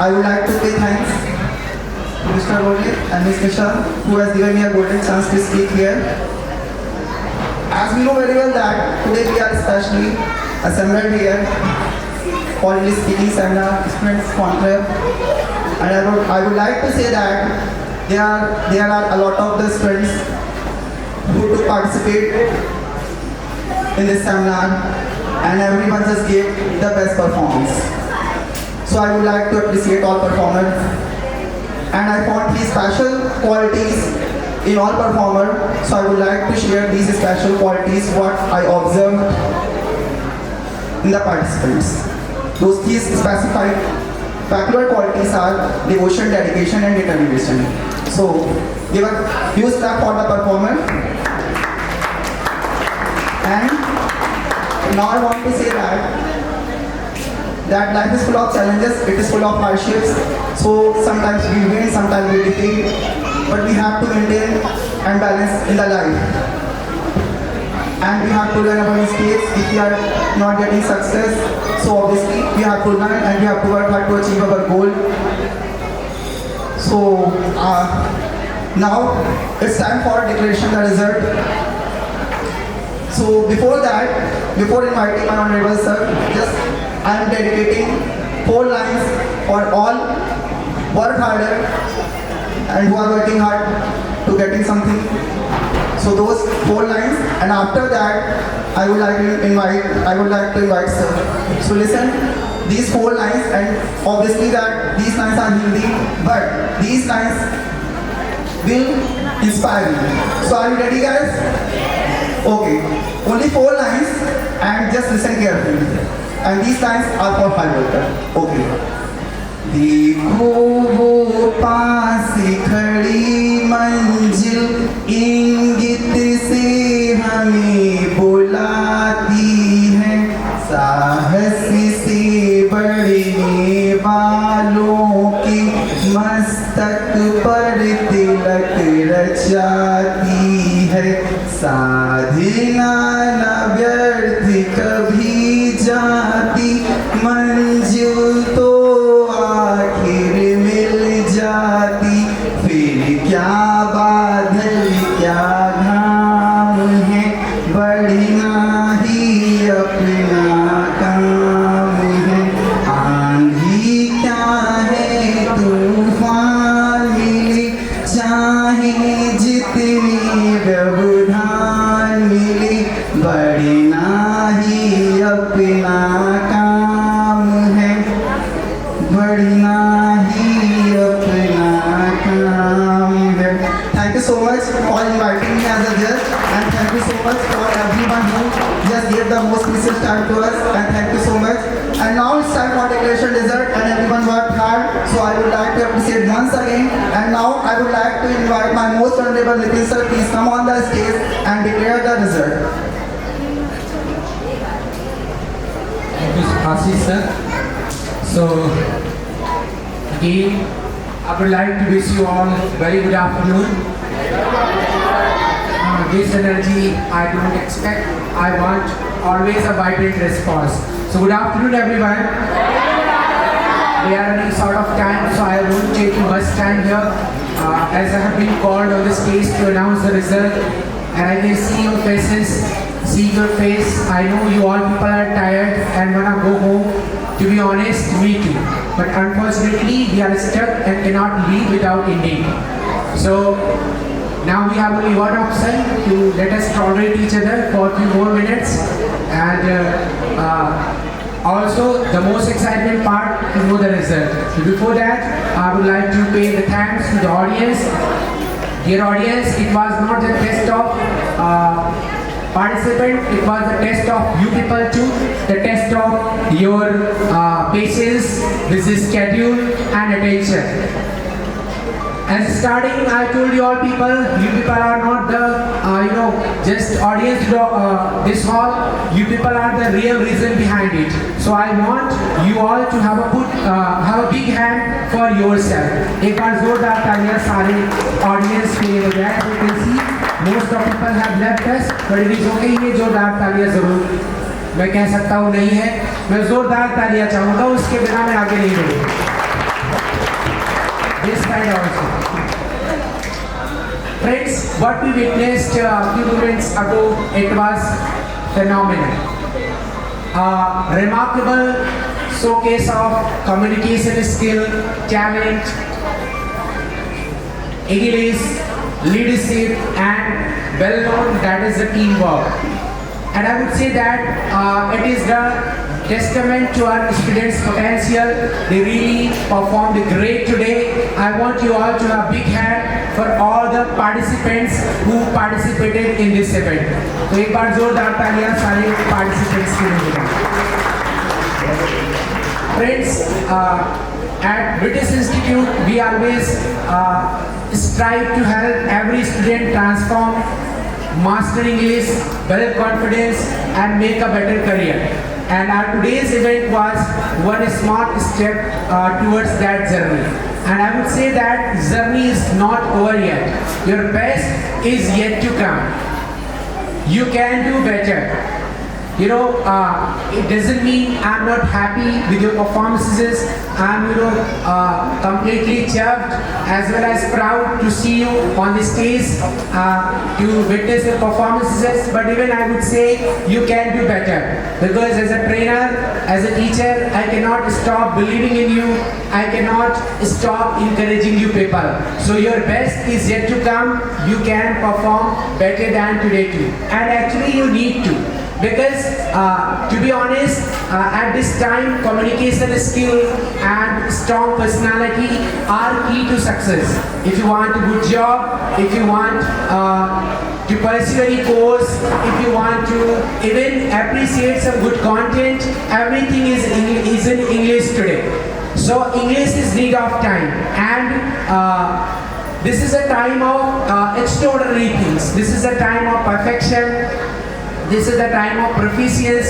I would like to say thanks to Mr. Rohit and Ms. Nisha who has given me a golden chance to speak here. As we know very well that today we are especially assembled here for this speaking seminar, students conclave, and I would like to say that there are a lot of the students who to participate in this seminar, and everyone just gave the best performance. So I would like to appreciate all performers, and I found these special qualities in all performers. So I would like to share these special qualities what I observed in the participants. Those three specified peculiar qualities are devotion, dedication, and determination. So give a huge clap for the performer. And now I want to say that life is full of challenges, it is full of hardships. So sometimes we win, sometimes we defeat, but we have to maintain and balance in the life. And we have to learn our mistakes if we are not getting success. So obviously we have to learn and we have to work hard to achieve our goal. So now it's time for declaration the result. So before inviting my honorable sir, I am dedicating 4 lines for all work harder and who are working hard to getting something. So those 4 lines, and after that I would like to invite sir. So listen these 4 lines, and obviously that these lines are Hindi, but these lines will inspire you. So are you ready, guys? Okay, only 4 lines, and just listen carefully. And these lines are for hard worker. Okay. देखो वो पास खड़ी मंजिल इंगित से हमें बुलाती है, साहस से बढ़ने वालों के मस्तक पर तिलक रचाती है, साधना न व्यर्थ कभी जाती, मंजिल तो आखिर मिल जाती, फिर क्या बादल क्या घाम है, बढ़ना ही अपना काम है, आंधी क्या है तूफान मिले, चाहे जितनी व्यवधान मिले, बढ़ना ही अपना काम है, बढ़ना ही अपना काम है. Thank you so much for inviting me as a judge, and thank you so much for everyone who just gave the most precious time to us, and thank you so much. And now it's time for declaration result, and everyone worked hard, so I would like to appreciate once again. And now I would like to invite my most honorable Nitin sir, please come on the stage and declare the result. Thank you, Ashish sir. So, again, I would like to wish you all very good afternoon. This energy I don't expect. I want always a vibrant response. So, good afternoon, everyone. We are running short of time, so I won't take too much time here. As I have been called on the stage to announce the result, and I can see your faces, see your face. I know you all people are tired and wanna go home. To be honest, me too. But unfortunately, we are stuck and cannot leave without ending. So now we have only one option to let us tolerate each other for a few more minutes. And also, the most exciting part to know the result. So before that, I would like to pay the thanks to the audience. Dear audience, it was not the test of participant, it was the test of you people too, the test of your patience, busy schedule and attention. As starting, I told you all people, you people are not the, just audience to this hall, you people are the real reason behind it. So I want you all to have a big hand for yourself. एक बार जोरदार तालियां सारे audience के लिए बजाएं. You can see most of people have left us, but it is okay. ये जोरदार तालियां जरूर मैं कह सकता हूँ नहीं है, मैं जोरदार तालियां चाहूँगा, उसके बिना मैं आगे नहीं बढ़ूँगा. This side also. Friends, what we witnessed a few moments ago, it was phenomenal. A remarkable showcase of communication skill, talent, English, leadership, and well known that is the teamwork. And I would say that it is the testament to our students' potential. They really performed great today. I want you all to have a big hand for all the participants who participated in this event. तो एक बार जोरदार तालियां सारे participants के लिए. Friends, at British Institute, we always strive to help every student transform, master English, build confidence, and make a better career. And our today's event was one smart step towards that journey. And I would say that journey is not over yet. Your best is yet to come. You can do better. You know, it doesn't mean I'm not happy with your performances. I'm, completely chuffed as well as proud to see you on the stage to witness your performances. But even I would say you can do better, because as a trainer, as a teacher, I cannot stop believing in you. I cannot stop encouraging you people. So your best is yet to come. You can perform better than today too. And actually you need to. Because to be honest, at this time, communication skill and strong personality are key to success. If you want a good job, if you want to pursue any course, if you want to even appreciate some good content, everything is in English today. So English is need of time, and this is a time of extraordinary things. This is a time of perfection. This is the time of proficiency.